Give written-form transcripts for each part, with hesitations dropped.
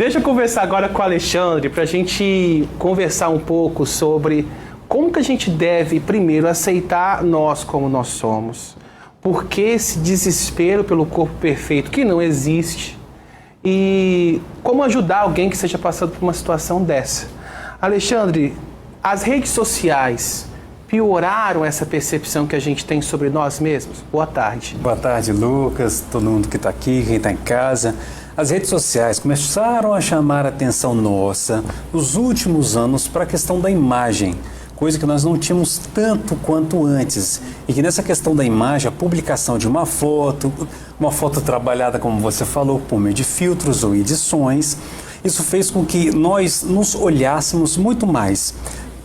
Deixa eu conversar agora com o Alexandre para a gente conversar um pouco sobre como que a gente deve, primeiro, aceitar nós como nós somos. Por que esse desespero pelo corpo perfeito que não existe? E como ajudar alguém que esteja passando por uma situação dessa? Alexandre, as redes sociais pioraram essa percepção que a gente tem sobre nós mesmos? Boa tarde. Boa tarde, Lucas, todo mundo que está aqui, quem está em casa. As redes sociais começaram a chamar a atenção nossa nos últimos anos para a questão da imagem, coisa que nós não tínhamos tanto quanto antes. E que nessa questão da imagem, a publicação de uma foto trabalhada, como você falou, por meio de filtros ou edições, isso fez com que nós nos olhássemos muito mais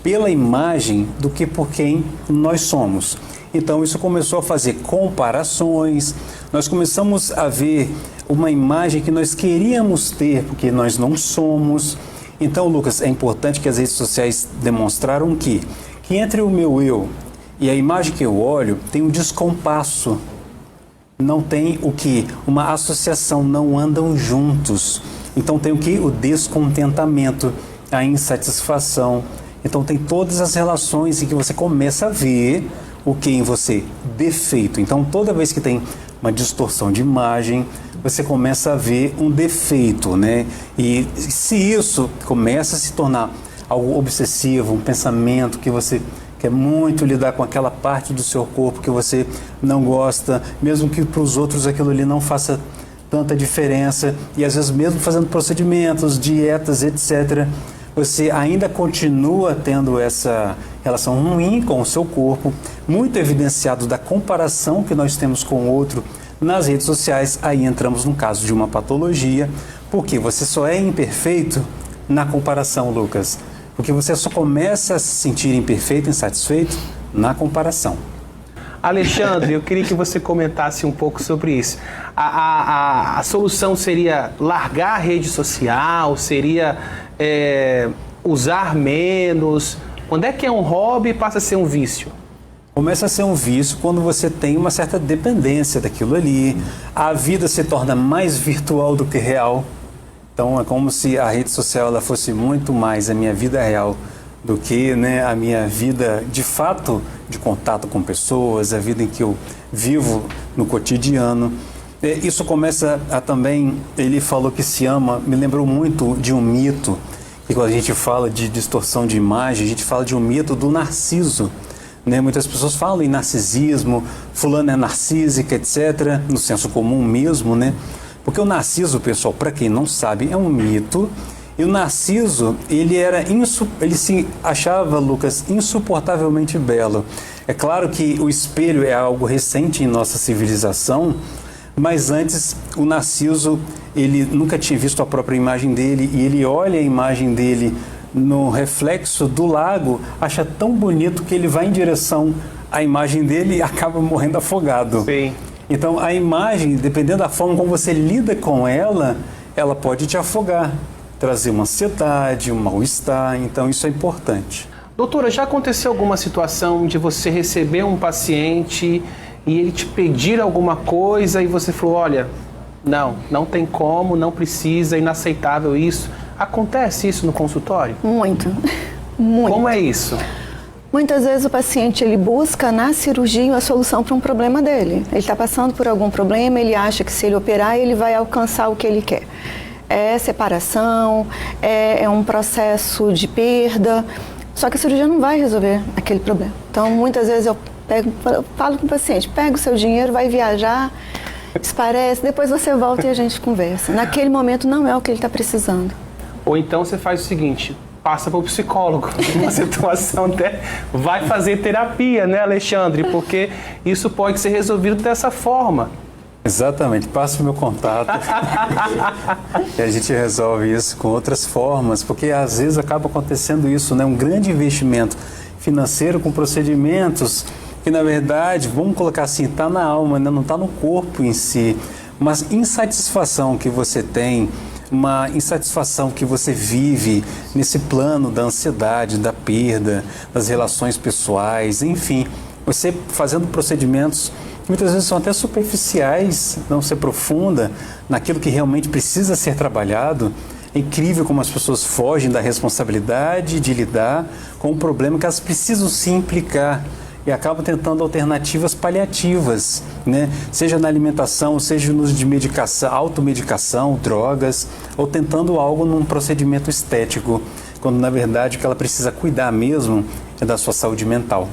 pela imagem do que por quem nós somos. Então isso começou a fazer comparações, nós começamos a ver uma imagem que nós queríamos ter, porque nós não somos. Então, Lucas, é importante que as redes sociais demonstraram que entre o meu eu e a imagem que eu olho tem um descompasso. Não tem o que? Uma associação, não andam juntos. Então tem o que? O descontentamento, a insatisfação. Então tem todas as relações em que você começa a ver o que em você? Defeito. Então toda vez que tem uma distorção de imagem, você começa a ver um defeito, né? E se isso começa a se tornar algo obsessivo, um pensamento que você quer muito lidar com aquela parte do seu corpo que você não gosta, mesmo que para os outros aquilo ali não faça tanta diferença, e às vezes mesmo fazendo procedimentos, dietas, etc., você ainda continua tendo essa relação ruim com o seu corpo, muito evidenciado da comparação que nós temos com o outro nas redes sociais. Aí entramos no caso de uma patologia, porque você só é imperfeito na comparação, Lucas. Porque você só começa a se sentir imperfeito, insatisfeito na comparação. Alexandre, eu queria que você comentasse um pouco sobre isso. A solução seria largar a rede social? Seria usar menos? Quando é que é um hobby e passa a ser um vício? Começa a ser um vício quando você tem uma certa dependência daquilo ali. A vida se torna mais virtual do que real. Então é como se a rede social ela fosse muito mais a minha vida real do que, né, a minha vida de fato de contato com pessoas, a vida em que eu vivo no cotidiano. Isso começa a também, ele falou que se ama, me lembrou muito de um mito, e quando a gente fala de distorção de imagem, a gente fala de um mito do Narciso. Né? Muitas pessoas falam em narcisismo, fulano é narcísica, etc., no senso comum mesmo, né? Porque o Narciso, pessoal, para quem não sabe, é um mito. E o Narciso, ele se achava, Lucas, insuportavelmente belo. É claro que o espelho é algo recente em nossa civilização, mas antes o Narciso, ele nunca tinha visto a própria imagem dele, e ele olha a imagem dele no reflexo do lago, acha tão bonito que ele vai em direção à imagem dele e acaba morrendo afogado. Sim. Então a imagem, dependendo da forma como você lida com ela, ela pode te afogar, trazer uma ansiedade, um mal-estar, então isso é importante. Doutora, já aconteceu alguma situação de você receber um paciente e ele te pedir alguma coisa e você falou, olha, não tem como, não precisa, é inaceitável isso? Acontece isso no consultório? Muito, muito. Como é isso? Muitas vezes o paciente ele busca na cirurgia a solução para um problema dele. Ele está passando por algum problema, ele acha que se ele operar ele vai alcançar o que ele quer. É separação, é um processo de perda, só que a cirurgia não vai resolver aquele problema. Então muitas vezes eu falo com o paciente, pega o seu dinheiro, vai viajar, esparece, depois você volta e a gente conversa. Naquele momento não é o que ele está precisando. Ou então você faz o seguinte, passa para o psicólogo, uma situação até vai fazer terapia, né, Alexandre? Porque isso pode ser resolvido dessa forma. Exatamente, passa o meu contato e a gente resolve isso com outras formas, porque às vezes acaba acontecendo isso, né? Um grande investimento financeiro com procedimentos que na verdade, vamos colocar assim, está na alma, né? Não está no corpo em si, mas insatisfação que você tem, uma insatisfação que você vive nesse plano da ansiedade, da perda, das relações pessoais, enfim, você fazendo procedimentos que muitas vezes são até superficiais, não se aprofunda naquilo que realmente precisa ser trabalhado, É incrível como as pessoas fogem da responsabilidade de lidar com um problema que elas precisam se implicar e acabam tentando alternativas paliativas, né? Seja na alimentação, seja no uso de medicação, automedicação, drogas, ou tentando algo num procedimento estético, quando na verdade o que ela precisa cuidar mesmo é da sua saúde mental.